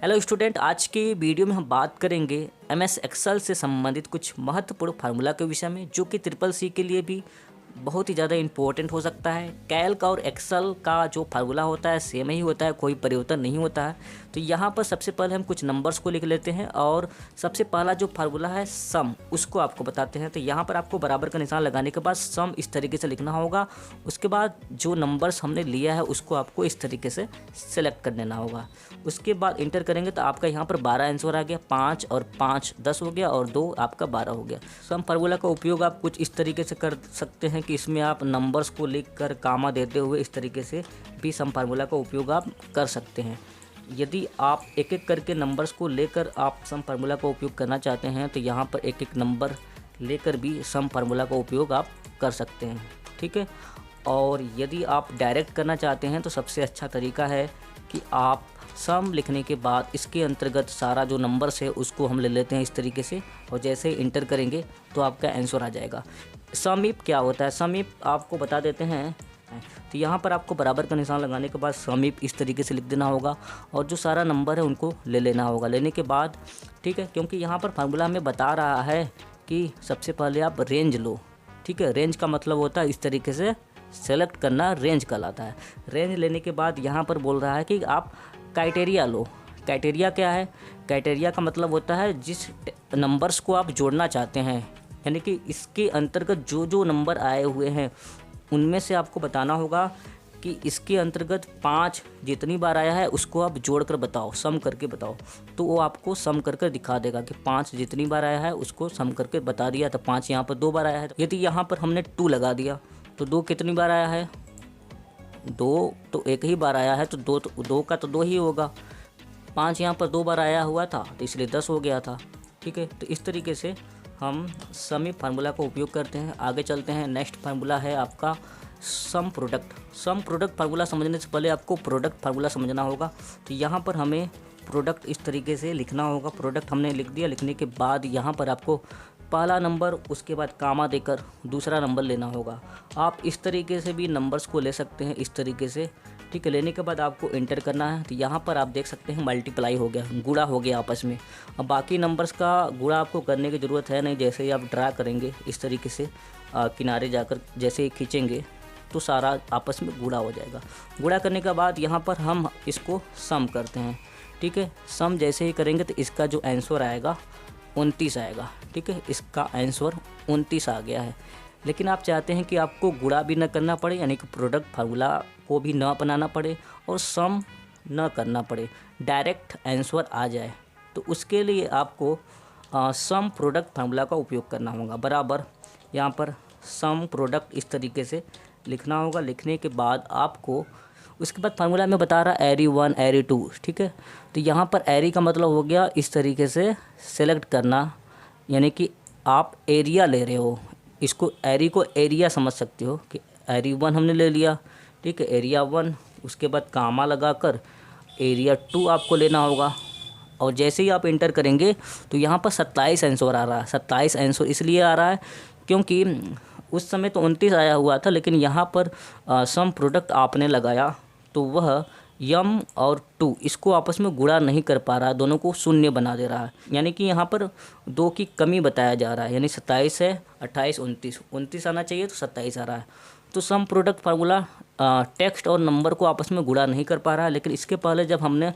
Hello student, आज की video में हम बात करेंगे एमएस एक्सेल से संबंधित कुछ महत्वपूर्ण फार्मूला के विषय में, जो कि ट्रिपल सी के लिए भी बहुत ही ज़्यादा इंपॉर्टेंट हो सकता है। कैल्क और एक्सेल का जो फार्मूला होता है सेम ही होता है, कोई परिवर्तन नहीं होता है। तो यहाँ पर सबसे पहले हम कुछ नंबर्स को लिख लेते हैं और सबसे पहला जो फार्मूला है सम, उसको आपको बताते हैं। तो यहाँ पर आपको बराबर का निशान लगाने के बाद सम इस तरीके से लिखना होगा। उसके बाद जो नंबर्स हमने लिया है उसको आपको इस तरीके से सेलेक्ट कर लेना होगा। उसके बाद इंटर करेंगे तो आपका यहाँ पर 12 आंसर आ गया। 5 और 5 10 हो गया और 2 आपका 12 हो गया। सम फार्मूला का उपयोग आप कुछ इस तरीके से कर सकते हैं कि इसमें आप नंबर्स को लिखकर कामा देते हुए इस तरीके से भी सम फार्मूला का उपयोग आप कर सकते हैं। यदि आप एक एक करके नंबर्स को लेकर आप सम फार्मूला का उपयोग करना चाहते हैं तो यहाँ पर एक एक नंबर लेकर भी सम फार्मूला का उपयोग आप कर सकते हैं, ठीक है। और यदि आप डायरेक्ट करना चाहते हैं तो सबसे अच्छा तरीका है कि आप सम लिखने के बाद इसके अंतर्गत सारा जो नंबर्स है उसको हम ले लेते हैं इस तरीके से, और जैसे ही इंटर करेंगे तो आपका आंसर आ जाएगा। सम इफ क्या होता है, सम इफ आपको बता देते हैं। तो यहाँ पर आपको बराबर का निशान लगाने के बाद सम इफ इस तरीके से लिख देना होगा और जो सारा नंबर है उनको ले लेना होगा। लेने के बाद ठीक है, क्योंकि यहाँ पर फार्मूला हमें बता रहा है कि सबसे पहले आप रेंज लो, ठीक है। रेंज का मतलब होता है इस तरीके से सेलेक्ट करना, रेंज कहलाता है। रेंज लेने के बाद यहाँ पर बोल रहा है कि आप क्राइटेरिया लो। क्राइटेरिया क्या है? क्राइटेरिया का मतलब होता है जिस नंबर्स को आप जोड़ना चाहते हैं, यानी कि इसके अंतर्गत जो जो नंबर आए हुए हैं उनमें से आपको बताना होगा कि इसके अंतर्गत 5 जितनी बार आया है उसको आप जोड़ कर बताओ, सम करके बताओ। तो वो आपको सम करके दिखा देगा कि 5 जितनी बार आया है उसको सम करके बता दिया। तो 5 यहाँ पर 2 बार आया है। यदि यहाँ पर हमने 2 लगा दिया तो 2 कितनी बार आया है? 2 तो एक ही बार आया है, तो 2 का तो 2 ही होगा। 5 यहाँ पर 2 बार आया हुआ था तो इसलिए 10 हो गया था, ठीक है। तो इस तरीके से हम सम इफ फार्मूला का उपयोग करते हैं। आगे चलते हैं। नेक्स्ट फार्मूला है आपका some product. Some product formula समझने से पहले आपको प्रोडक्ट फार्मूला समझना होगा। तो यहाँ पर हमें प्रोडक्ट इस तरीके से लिखना होगा। प्रोडक्ट हमने लिख दिया। लिखने के बाद यहाँ पर आपको पहला नंबर, उसके बाद कामा देकर दूसरा नंबर लेना होगा। आप इस तरीके से भी नंबर्स को ले सकते हैं, इस तरीके से, ठीक है। लेने के बाद आपको एंटर करना है। तो यहाँ पर आप देख सकते हैं मल्टीप्लाई हो गया, गुणा हो गया आपस में। अब बाकी नंबर्स का गुणा आपको करने की ज़रूरत है नहीं। जैसे ही आप ड्रा करेंगे इस तरीके से किनारे जाकर जैसे ही खींचेंगे तो सारा आपस में गुणा हो जाएगा। गुणा करने के बाद यहाँ पर हम इसको सम करते हैं, ठीक है। सम जैसे ही करेंगे तो इसका जो आंसर आएगा 29 आएगा, ठीक है। इसका आंसर 29 आ गया है। लेकिन आप चाहते हैं कि आपको गुणा भी न करना पड़े, यानी कि प्रोडक्ट फार्मूला को भी न अपनाना पड़े और सम न करना पड़े, डायरेक्ट आंसर आ जाए। तो उसके लिए आपको सम प्रोडक्ट फार्मूला का उपयोग करना होगा। बराबर यहाँ पर सम प्रोडक्ट इस तरीके से लिखना होगा। लिखने के बाद आपको उसके बाद फार्मूला में बता रहा एरी 1 एरी 2, ठीक है। तो यहाँ पर एरी का मतलब हो गया इस तरीके से सेलेक्ट करना, यानी कि आप एरिया ले रहे हो। इसको एरी को एरिया समझ सकते हो कि एरी 1 हमने ले लिया, ठीक है, एरिया 1। उसके बाद कामा लगाकर एरिया 2 आपको लेना होगा। और जैसे ही आप इंटर करेंगे तो यहाँ पर 27 आंसर आ रहा है। 27 आंसर इसलिए आ रहा है क्योंकि उस समय तो 29 आया हुआ था, लेकिन यहाँ पर सम प्रोडक्ट आपने लगाया तो वह यम और 2 इसको आपस में गुणा नहीं कर पा रहा, दोनों को शून्य बना दे रहा है। यानी कि यहाँ पर 2 की कमी बताया जा रहा है। यानी 27 है, 28 29 आना चाहिए तो 27 आ रहा है। तो सम प्रोडक्ट फार्मूला टेक्स्ट और नंबर को आपस में गुणा नहीं कर पा रहा है। लेकिन इसके पहले जब हमने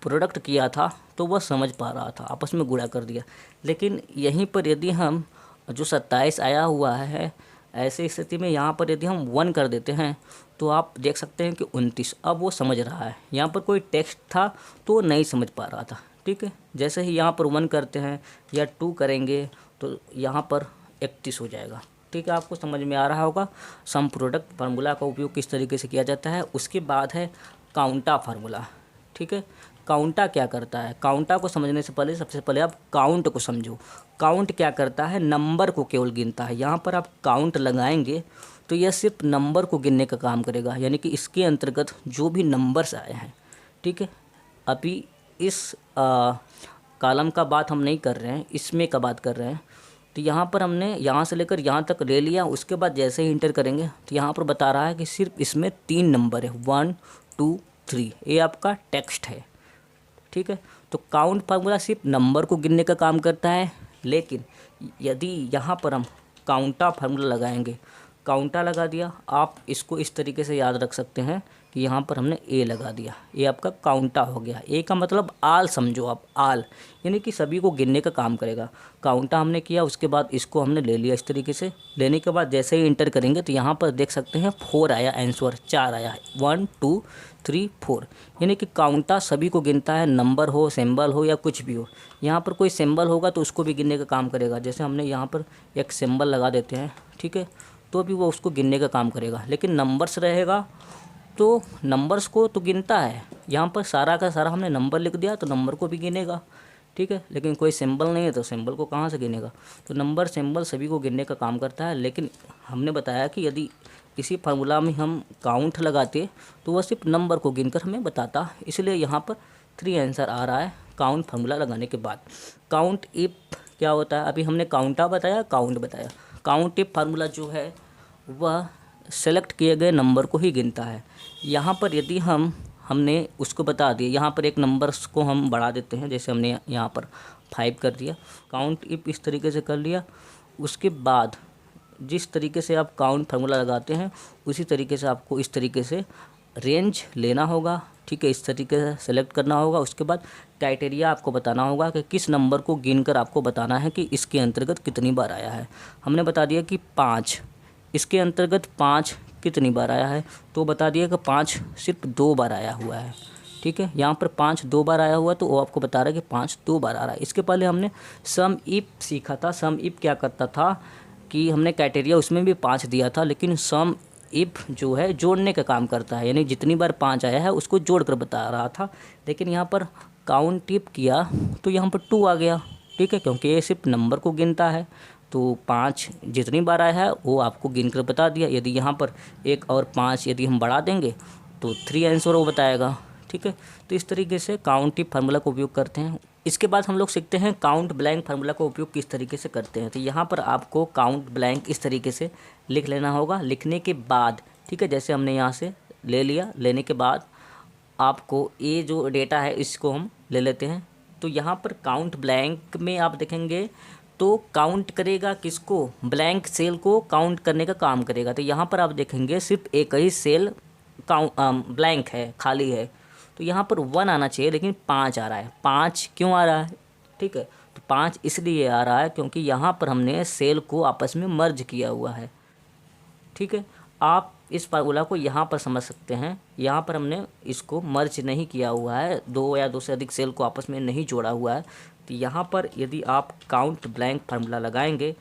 प्रोडक्ट किया था तो वह समझ पा रहा था, आपस में गुणा कर दिया। लेकिन यहीं पर यदि हम जो 27 आया हुआ है, ऐसी स्थिति में यहाँ पर यदि हम 1 कर देते हैं तो आप देख सकते हैं कि 29, अब वो समझ रहा है। यहाँ पर कोई टेक्स्ट था तो वो नहीं समझ पा रहा था, ठीक है। जैसे ही यहाँ पर 1 करते हैं या 2 करेंगे तो यहाँ पर 31 हो जाएगा, ठीक है। आपको समझ में आ रहा होगा सम प्रोडक्ट फार्मूला का उपयोग किस तरीके से किया जाता है। उसके बाद है काउंटा फार्मूला, ठीक है। काउंटा क्या करता है? काउंटा को समझने से पहले सबसे पहले आप काउंट को समझो। काउंट क्या करता है? नंबर को केवल गिनता है। यहाँ पर आप काउंट लगाएंगे तो यह सिर्फ नंबर को गिनने का काम करेगा, यानी कि इसके अंतर्गत जो भी नंबर्स आए हैं, ठीक है। अभी इस कॉलम का बात हम नहीं कर रहे हैं, इसमें का बात कर रहे हैं। तो यहाँ पर हमने यहाँ से लेकर यहाँ तक ले लिया। उसके बाद जैसे ही इंटर करेंगे तो यहाँ पर बता रहा है कि सिर्फ इसमें 3 नंबर है, 1 2 3। ये आपका टेक्स्ट है, ठीक है। तो काउंट फार्मूला सिर्फ नंबर को गिनने का काम करता है, लेकिन यदि यहाँ पर हम काउंटा फार्मूला लगाएंगे, काउंटा लगा दिया, आप इसको इस तरीके से याद रख सकते हैं कि यहाँ पर हमने ए लगा दिया, ये आपका काउंटा हो गया। ए का मतलब आल समझो आप, आल यानी कि सभी को गिनने का काम करेगा। काउंटा हमने किया, उसके बाद इसको हमने ले लिया इस तरीके से। लेने के बाद जैसे ही इंटर करेंगे तो यहाँ पर देख सकते हैं 4 आया आंसर, 4 आया, 1 2 3 4, यानी कि काउंटा सभी को गिनता है, नंबर हो, सिंबल हो या कुछ भी हो। यहाँ पर कोई सिंबल होगा तो उसको भी गिनने का काम करेगा। जैसे हमने यहाँ पर एक सिंबल लगा देते हैं, ठीक है, तो भी वो उसको गिनने का काम करेगा। लेकिन नंबर्स रहेगा तो नंबर्स को तो गिनता है, यहाँ पर सारा का सारा हमने नंबर लिख दिया तो नंबर को भी गिनेगा, ठीक है। लेकिन कोई सिंबल नहीं है तो सिंबल को कहाँ से गिनेगा। तो नंबर सिंबल सभी को गिनने का काम करता है। लेकिन हमने बताया कि यदि इसी फार्मूला में हम काउंट लगाते तो वह सिर्फ नंबर को गिनकर हमें बताता, इसलिए यहाँ पर 3 आंसर आ रहा है काउंट फार्मूला लगाने के बाद। काउंट इफ क्या होता है, अभी हमने काउंटा बताया, काउंट बताया। काउंट इफ फार्मूला जो है वह सेलेक्ट किए गए नंबर को ही गिनता है। यहाँ पर यदि हमने उसको बता दिया, यहाँ पर एक नंबर को हम बढ़ा देते हैं, जैसे हमने यहाँ पर 5 कर दिया, काउंट इफ इस तरीके से कर लिया। उसके बाद जिस तरीके से आप काउंट फार्मूला लगाते हैं उसी तरीके से आपको इस तरीके से रेंज लेना होगा, ठीक है, इस तरीके से सेलेक्ट करना होगा। उसके बाद क्राइटेरिया आपको बताना होगा कि किस नंबर को गिनकर आपको बताना है कि इसके अंतर्गत कितनी बार आया है। हमने बता दिया कि 5, इसके अंतर्गत 5 कितनी बार आया है, तो बता दिया कि 5 सिर्फ 2 बार आया हुआ है, ठीक है। यहाँ पर 5 2 बार आया हुआ है तो वो आपको बता रहा है कि 5 2 बार आ रहा है। इसके पहले हमने सम इफ सीखा था। सम इफ क्या करता था कि हमने क्राइटेरिया उसमें भी 5 दिया था, लेकिन सम इफ जो है जोड़ने का काम करता है, यानी जितनी बार 5 आया है उसको जोड़ कर बता रहा था। लेकिन यहाँ पर काउंट इफ किया तो यहाँ पर 2 आ गया, ठीक है, क्योंकि ये सिर्फ नंबर को गिनता है। तो 5 जितनी बार आया है वो आपको गिन कर बता दिया। यदि यहाँ पर 1 और 5 यदि हम बढ़ा देंगे तो 3 आंसर वो बताएगा, ठीक है। तो इस तरीके से काउंट इफ फार्मूला का उपयोग करते हैं। इसके बाद हम लोग सीखते हैं काउंट ब्लैंक फार्मूला का उपयोग किस तरीके से करते हैं। तो यहाँ पर आपको काउंट ब्लैंक इस तरीके से लिख लेना होगा। लिखने के बाद, ठीक है, जैसे हमने यहाँ से ले लिया, लेने के बाद आपको ये जो डेटा है इसको हम ले लेते हैं। तो यहाँ पर काउंट ब्लैंक में आप देखेंगे तो काउंट करेगा किसको, ब्लैंक सेल को काउंट करने का काम करेगा। तो यहाँ पर आप देखेंगे सिर्फ एक ही सेल ब्लैंक है, खाली है। तो यहाँ पर 1 आना चाहिए लेकिन 5 आ रहा है। 5 क्यों आ रहा है, ठीक है, तो 5 इसलिए आ रहा है क्योंकि यहाँ पर हमने सेल को आपस में मर्ज किया हुआ है, ठीक है। आप इस फार्मूला को यहाँ पर समझ सकते हैं, यहाँ पर हमने इसको मर्ज नहीं किया हुआ है, 2 या 2 से अधिक सेल को आपस में नहीं जोड़ा हुआ है। तो यहाँ पर यदि आप काउंट ब्लैंक फार्मूला लगाएंगे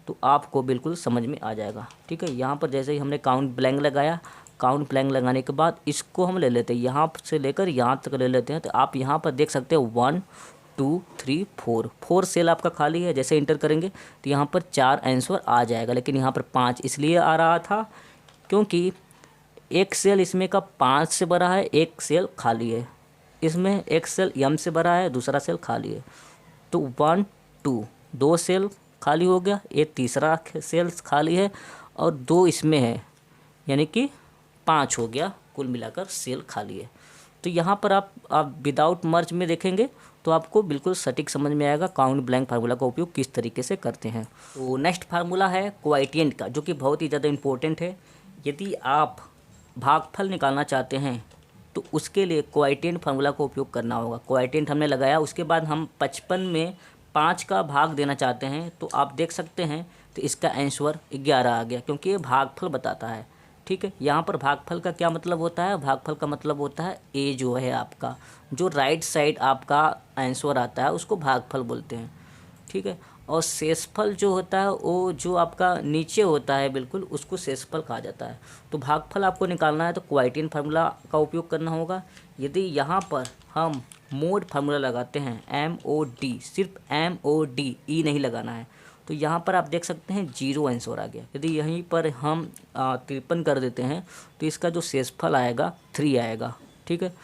तो आपको बिल्कुल समझ में आ जाएगा, ठीक है। यहाँ पर जैसे ही हमने काउंट ब्लैंक लगाया, काउंट ब्लैंक लगाने के बाद इसको हम ले लेते हैं, यहाँ से लेकर यहाँ तक ले लेते हैं। तो आप यहाँ पर देख सकते हैं 1 2 3 4 सेल आपका खाली है। जैसे इंटर करेंगे तो यहाँ पर 4 आंसर आ जाएगा, लेकिन यहाँ पर 5 इसलिए आ रहा था क्योंकि एक सेल इसमें का 5 से भरा है, एक सेल खाली है। इसमें एक सेल m से भरा है, दूसरा सेल खाली है। तो 1 2 2 सेल खाली हो गया, एक तीसरा सेल खाली है और 2 इसमें है, यानी कि 5 हो गया, कुल मिलाकर सेल खाली है। तो यहाँ पर आप विदाउट मर्ज में देखेंगे तो आपको बिल्कुल सटीक समझ में आएगा काउंट ब्लैंक फार्मूला का उपयोग किस तरीके से करते हैं। तो नेक्स्ट फार्मूला है क्वोटिएंट का, जो कि बहुत ही ज़्यादा इंपॉर्टेंट है। यदि आप भागफल निकालना चाहते हैं तो उसके लिए क्वोटिएंट फार्मूला का उपयोग करना होगा। क्वोटिएंट हमने लगाया, उसके बाद हम 55 में 5 का भाग देना चाहते हैं तो आप देख सकते हैं तो इसका आंसर 11 आ गया, क्योंकि ये भागफल बताता है, ठीक है। यहाँ पर भागफल का क्या मतलब होता है, भागफल का मतलब होता है ए जो है आपका, जो राइट साइड आपका आंसर आता है उसको भागफल बोलते हैं, ठीक है। और शेषफल जो होता है वो जो आपका नीचे होता है बिल्कुल, उसको शेषफल कहा जाता है। तो भागफल आपको निकालना है तो क्वोटिएंट फार्मूला का उपयोग करना होगा। यदि यहाँ पर हम मोड फार्मूला लगाते हैं, MOD, सिर्फ MOD, ई नहीं लगाना है, तो यहाँ पर आप देख सकते हैं 0 आंसर आ गया। यदि यहीं पर हम 53 कर देते हैं तो इसका जो शेषफल आएगा 3 आएगा, ठीक है।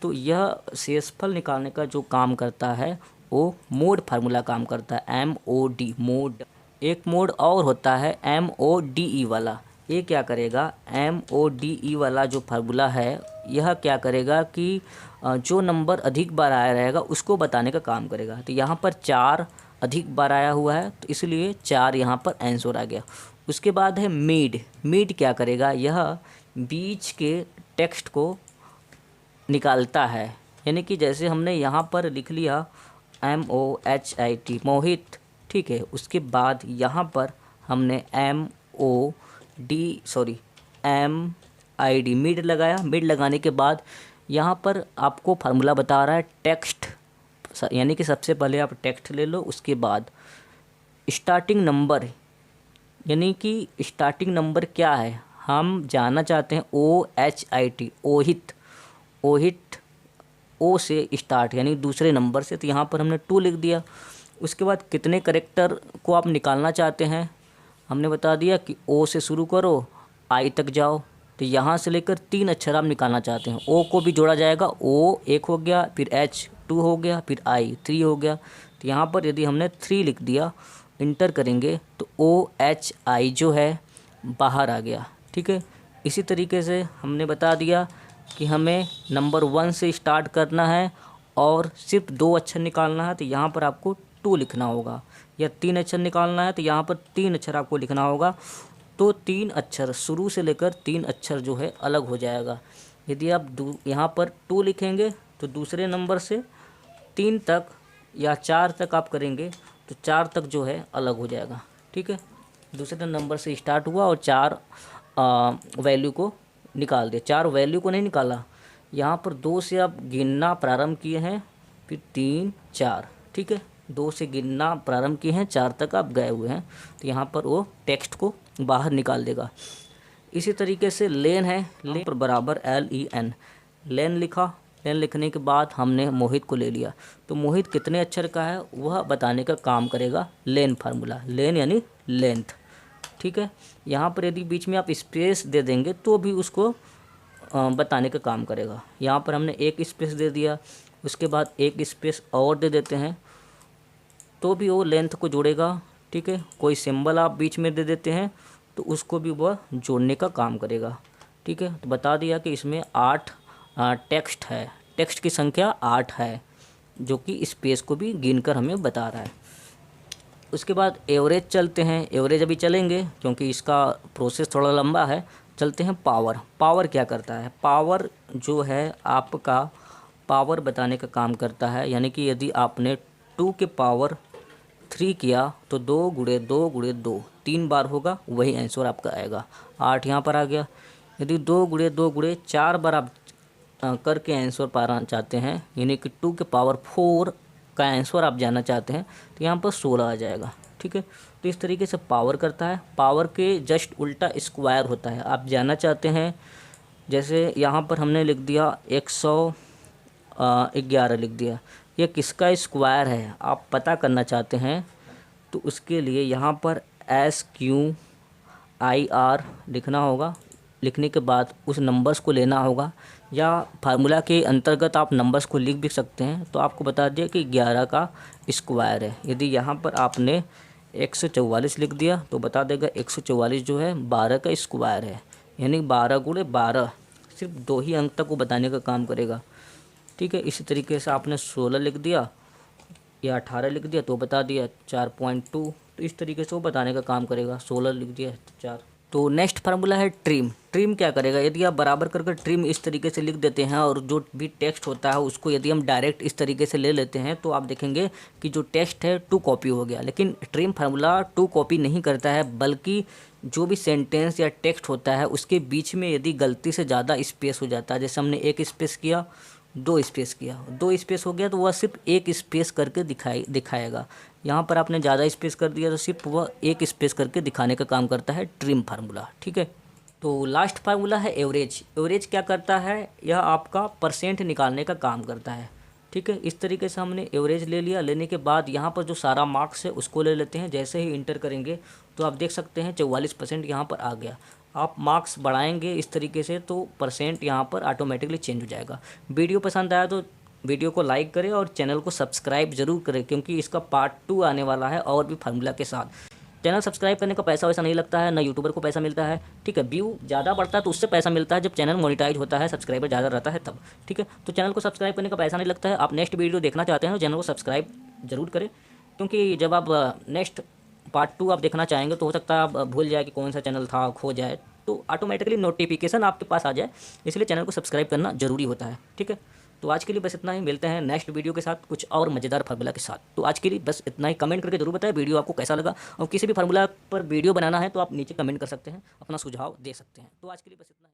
तो यह शेषफल निकालने का जो काम करता है वो मोड फार्मूला काम करता है, MOD, मोड। एक मोड और होता है MODE वाला, ये क्या करेगा, MODE वाला जो फार्मूला है यह क्या करेगा कि जो नंबर अधिक बार आया रहेगा उसको बताने का काम करेगा। तो यहाँ पर 4 अधिक बार आया हुआ है तो इसलिए 4 यहाँ पर आंसर आ गया। उसके बाद है मिड। मिड क्या करेगा, यह बीच के टेक्स्ट को निकालता है, यानी कि जैसे हमने यहाँ पर लिख लिया MOHIT मोहित, ठीक है। उसके बाद यहाँ पर हमने MID मिड लगाया। मिड लगाने के बाद यहाँ पर आपको फार्मूला बता रहा है टेक्स्ट, यानी कि सबसे पहले आप टेक्स्ट ले लो, उसके बाद स्टार्टिंग नंबर, यानी कि स्टार्टिंग नंबर क्या है हम जानना चाहते हैं, OHIT ओहित, ओहित ओ से स्टार्ट यानी दूसरे नंबर से, तो यहाँ पर हमने 2 लिख दिया। उसके बाद कितने करेक्टर को आप निकालना चाहते हैं, हमने बता दिया कि O से शुरू करो I तक जाओ, तो यहाँ से लेकर 3 अक्षर आप निकालना चाहते हैं। O को भी जोड़ा जाएगा, O 1 हो गया, फिर H 2 हो गया, फिर I 3 हो गया। तो यहाँ पर यदि हमने 3 लिख दिया, इंटर करेंगे तो OHI जो है बाहर आ गया, ठीक है। इसी तरीके से हमने बता दिया कि हमें नंबर 1 से स्टार्ट करना है और सिर्फ 2 अक्षर निकालना है, तो यहाँ पर आपको 2 लिखना होगा, या 3 अक्षर निकालना है तो यहाँ पर 3 अक्षर आपको लिखना होगा। तो 3 अक्षर शुरू से लेकर 3 अक्षर जो है अलग हो जाएगा। यदि आप यहाँ पर 2 लिखेंगे तो दूसरे नंबर से 3 तक या 4 तक आप करेंगे तो 4 तक जो है अलग हो जाएगा, ठीक है। दूसरे नंबर से स्टार्ट हुआ और 4 वैल्यू को निकाल दिया। 4 वैल्यू को नहीं निकाला, यहाँ पर 2 से आप गिनना प्रारंभ किए हैं, फिर 3 4, ठीक है। 2 से गिनना प्रारंभ किए हैं, 4 तक आप गए हुए हैं, तो यहाँ पर वो टेक्स्ट को बाहर निकाल देगा। इसी तरीके से लेन है, लेन पर बराबर LEN, लेन लिखा। लेन लिखने के बाद हमने मोहित को ले लिया, तो मोहित कितने अक्षर का है वह बताने का काम करेगा लेन फार्मूला। लेन यानी लेंथ, ठीक है। यहाँ पर यदि बीच में आप स्पेस दे देंगे तो भी उसको बताने का काम करेगा। यहाँ पर हमने 1 स्पेस दे दिया, उसके बाद 1 स्पेस और दे देते हैं तो भी वो लेंथ को जोड़ेगा, ठीक है। कोई सिंबल आप बीच में दे देते हैं तो उसको भी वह जोड़ने का काम करेगा, ठीक है। तो बता दिया कि इसमें 8 टेक्स्ट है, टेक्स्ट की संख्या 8 है, जो कि स्पेस को भी गिनकर हमें बता रहा है। उसके बाद एवरेज चलते हैं, एवरेज अभी चलेंगे क्योंकि इसका प्रोसेस थोड़ा लंबा है। चलते हैं पावर। पावर क्या करता है, पावर जो है आपका पावर बताने का काम करता है, यानी कि यदि आपने 2 के पावर 3 किया तो 2 गुणे 2 गुणे 2 3 बार होगा, वही आंसर आपका आएगा। 8 यहाँ पर आ गया। यदि 2 गुणे 2 गुणे 4 बार आप करके आंसर पाना चाहते हैं, यानी कि 2 के पावर 4 का आंसर आप जानना चाहते हैं, तो यहाँ पर 16 आ जाएगा, ठीक है। तो इस तरीके से पावर करता है। पावर के जस्ट उल्टा स्क्वायर होता है। आप जानना चाहते हैं, जैसे यहाँ पर हमने लिख दिया 111 लिख दिया, यह किसका स्क्वायर है आप पता करना चाहते हैं, तो उसके लिए यहाँ पर SQIR लिखना होगा। लिखने के बाद उस नंबर्स को लेना होगा, या फार्मूला के अंतर्गत आप नंबर्स को लिख भी सकते हैं। तो आपको बता दिया कि 11 का स्क्वायर है। यदि यहाँ पर आपने 144 लिख दिया तो बता देगा 144 जो है 12 का स्क्वायर है, यानी 12 गुणे 12 सिर्फ 2 ही अंक तक को बताने का काम करेगा, ठीक है। इसी तरीके से आपने 16 लिख दिया या 18 लिख दिया तो बता दिया 4.2, तो इस तरीके से वो बताने का काम करेगा। 16 लिख दिया 4। तो नेक्स्ट फार्मूला है ट्रिम। ट्रिम क्या करेगा, यदि आप बराबर करके ट्रिम इस तरीके से लिख देते हैं और जो भी टेक्स्ट होता है उसको यदि हम डायरेक्ट इस तरीके से ले लेते हैं तो आप देखेंगे कि जो टेक्स्ट है 2 कॉपी हो गया। लेकिन ट्रिम फार्मूला 2 कॉपी नहीं करता है, बल्कि जो भी सेंटेंस या टेक्स्ट होता है उसके बीच में यदि गलती से ज़्यादा स्पेस हो जाता है, जैसे हमने 1 स्पेस किया, 2 स्पेस किया, 2 स्पेस हो गया तो वह सिर्फ 1 स्पेस करके दिखाएगा। यहाँ पर आपने ज़्यादा स्पेस कर दिया तो सिर्फ वह 1 स्पेस करके दिखाने का काम करता है ट्रिम फार्मूला, ठीक है। तो लास्ट फार्मूला है एवरेज। एवरेज क्या करता है, यह आपका परसेंट निकालने का काम करता है, ठीक है। इस तरीके से हमने एवरेज ले लिया। लेने के बाद यहाँ पर जो सारा मार्क्स है उसको ले लेते हैं। जैसे ही इंटर करेंगे तो आप देख सकते हैं 44% यहाँ पर आ गया। आप मार्क्स बढ़ाएंगे इस तरीके से तो परसेंट यहाँ पर ऑटोमेटिकली चेंज हो जाएगा। वीडियो पसंद आया तो वीडियो को लाइक करें और चैनल को सब्सक्राइब ज़रूर करें, क्योंकि इसका पार्ट 2 आने वाला है और भी फार्मूला के साथ। चैनल सब्सक्राइब करने का पैसा वैसा नहीं लगता है, ना यूट्यूबर को पैसा मिलता है, ठीक है। व्यू ज़्यादा बढ़ता है तो उससे पैसा मिलता है जब चैनल मोनिटाइज होता है, सब्सक्राइबर ज़्यादा रहता है तब, ठीक है। तो चैनल को सब्सक्राइब करने का पैसा नहीं लगता है। आप नेक्स्ट वीडियो देखना चाहते हैं तो चैनल को सब्सक्राइब जरूर करें, क्योंकि जब आप नेक्स्ट पार्ट 2 आप देखना चाहेंगे तो हो सकता है आप भूल जाए कि कौन सा चैनल था, खो जाए, तो ऑटोमेटिकली नोटिफिकेशन आपके पास आ जाए, इसलिए चैनल को सब्सक्राइब करना जरूरी होता है, ठीक है। तो आज के लिए बस इतना ही, मिलते हैं नेक्स्ट वीडियो के साथ कुछ और मज़ेदार फार्मूला के साथ। तो आज के लिए बस इतना ही। कमेंट करके जरूर बताएं वीडियो आपको कैसा लगा, और किसी भी फार्मूला पर वीडियो बनाना है तो आप नीचे कमेंट कर सकते हैं, अपना सुझाव दे सकते हैं। तो आज के लिए बस इतना ही।